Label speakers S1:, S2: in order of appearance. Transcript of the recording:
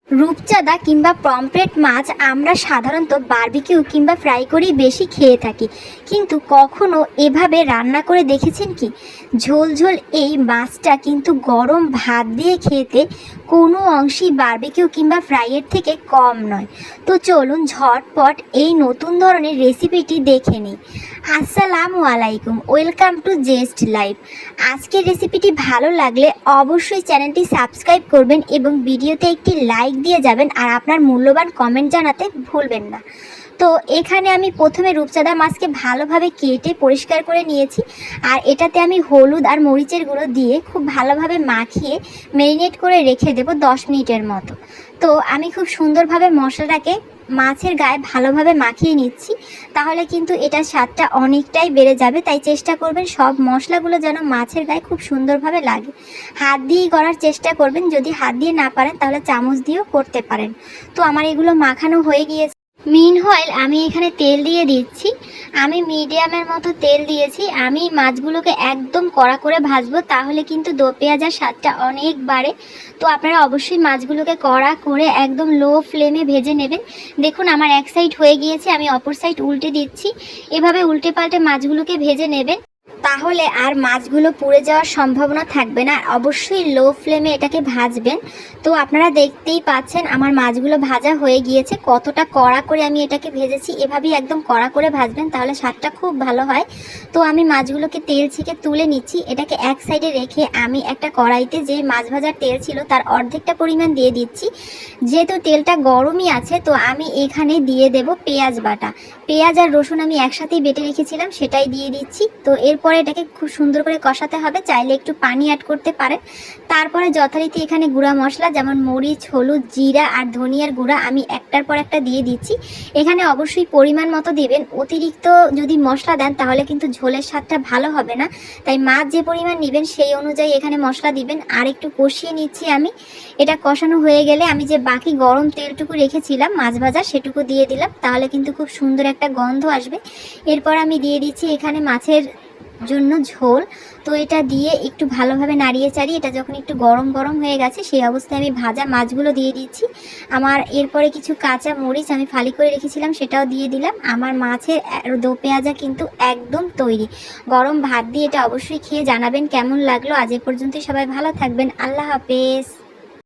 S1: রূপচাঁদা কিংবা পমফ্রেট মাছ আমরা সাধারণত বারবিকিউ কিংবা ফ্রাই করেই বেশি খেয়ে থাকি, কিন্তু কখনো এভাবে রান্না করে দেখেছেন কি? ঝোল ঝোল এই মাছটা কিন্তু গরম ভাত দিয়ে খেতে কোনো অংশেই বারবিকিউ কিংবা ফ্রাইয়ের থেকে কম নয়। তো চলুন ঝটপট এই নতুন ধরনের রেসিপিটি দেখে নিই। আসসালামু আলাইকুম, ওয়েলকাম টু জেস্ট লাইফ। আজকের রেসিপিটি ভালো লাগলে অবশ্যই চ্যানেলটি সাবস্ক্রাইব করবেন এবং ভিডিওতে একটি লাইক দিয়ে যাবেন, আর আপনার মূল্যবান কমেন্ট জানাতে ভুলবেন না। তো এখানে আমি প্রথমে রূপচাঁদা মাছকে ভালোভাবে কেটে পরিষ্কার করে নিয়েছি, আর এটাতে আমি হলুদ আর মরিচের গুঁড়ো দিয়ে খুব ভালোভাবে মাখিয়ে ম্যারিনেট করে রেখে দেবো 10 মিনিটের মতো। তো আমি খুব সুন্দরভাবে মশলাটাকে মাছের গায়ে ভালোভাবে মাখিয়ে নিচ্ছি, তাহলে কিন্তু এটার স্বাদটা অনেকটাই বেড়ে যাবে। তাই চেষ্টা করবেন সব মশলাগুলো যেন মাছের গায়ে খুব সুন্দরভাবে লাগে। হাত দিয়েই করার চেষ্টা করবেন, যদি হাত দিয়ে না পারেন তাহলে চামচ দিয়েও করতে পারেন। তো আমার এগুলো মাখানো হয়ে গিয়েছে। মিনহোয়াইল আমি এখানে তেল দিয়ে দিচ্ছি। আমি মিডিয়ামের মতো তেল দিয়েছি। আমি মাছগুলোকে একদম কড়া করে ভাজবো, তাহলে কিন্তু দো পেঁয়াজের স্বাদটা অনেক বাড়ে। তো আপনারা অবশ্যই মাছগুলোকে কড়া করে একদম লো ফ্লেমে ভেজে নেবেন। দেখুন আমার এক সাইড হয়ে গিয়েছে, আমি অপর সাইড উল্টে দিচ্ছি। এভাবে উল্টে পাল্টে মাছগুলোকে ভেজে নেবেন, তাহলে আর মাছগুলো পুড়ে যাওয়ার সম্ভাবনা থাকবে না। অবশ্যই লো ফ্লেমে এটাকে ভাজবেন। তো আপনারা দেখতেই পাচ্ছেন আমার মাছগুলো ভাজা হয়ে গিয়েছে। কতটা কড়া করে আমি এটাকে ভেজেছি, এভাবেই একদম কড়া করে ভাজবেন, তাহলে স্বাদটা খুব ভালো হয়। তো আমি মাছগুলোকে তেল ছেঁকে তুলে নিচ্ছি। এটাকে এক সাইডে রেখে আমি একটা কড়াইতে যে মাছ ভাজার তেল ছিল তার অর্ধেকটা পরিমাণ দিয়ে দিচ্ছি। যেহেতু তেলটা গরমই আছে, তো আমি এখানে দিয়ে দেব পেঁয়াজ বাটা। পেঁয়াজ আর রসুন আমি একসাথেই বেটে রেখেছিলাম, সেটাই দিয়ে দিচ্ছি। তো এরপরে এটাকে খুব সুন্দর করে কষাতে হবে। চাইলে একটু পানি অ্যাড করতে পারেন। তারপরে যথারীতি এখানে গুঁড়া মশলা যেমন মরিচ, হলুদ, জিরা আর ধনিয়ার গুঁড়া আমি একটার পর একটা দিয়ে দিচ্ছি। এখানে অবশ্যই পরিমাণ মতো দিবেন। অতিরিক্ত যদি মশলা দেন তাহলে কিন্তু ঝোলের স্বাদটা ভালো হবে না। তাই মাছ যে পরিমাণ নেবেন সেই অনুযায়ী এখানে মশলা দিবেন। আর একটু কষিয়ে নিচ্ছি আমি। এটা কষানো হয়ে গেলে আমি যে বাকি গরম তেলটুকু রেখেছিলাম মাছ ভাজা, সেটুকু দিয়ে দিলাম, তাহলে কিন্তু খুব সুন্দর একটা গন্ধ আসবে। এরপর আমি দিয়ে দিচ্ছি এখানে মাছের জন্য ঝোল। তো এটা দিয়ে একটু ভালোভাবে নাড়িয়ে চাড়িয়ে এটা যখন একটু গরম গরম হয়ে গেছে, সেই অবস্থায় আমি ভাজা মাছগুলো দিয়ে দিচ্ছি। আমার এরপরে কিছু কাঁচা মরিচ আমি ফালি করে রেখেছিলাম, সেটাও দিয়ে দিলাম। আমার মাছের দো পেঁয়াজা কিন্তু একদম তৈরি। গরম ভাত দিয়ে এটা অবশ্যই খেয়ে জানাবেন কেমন লাগলো। আজ এ পর্যন্তই, সবাই ভালো থাকবেন। আল্লাহ হাফেজ।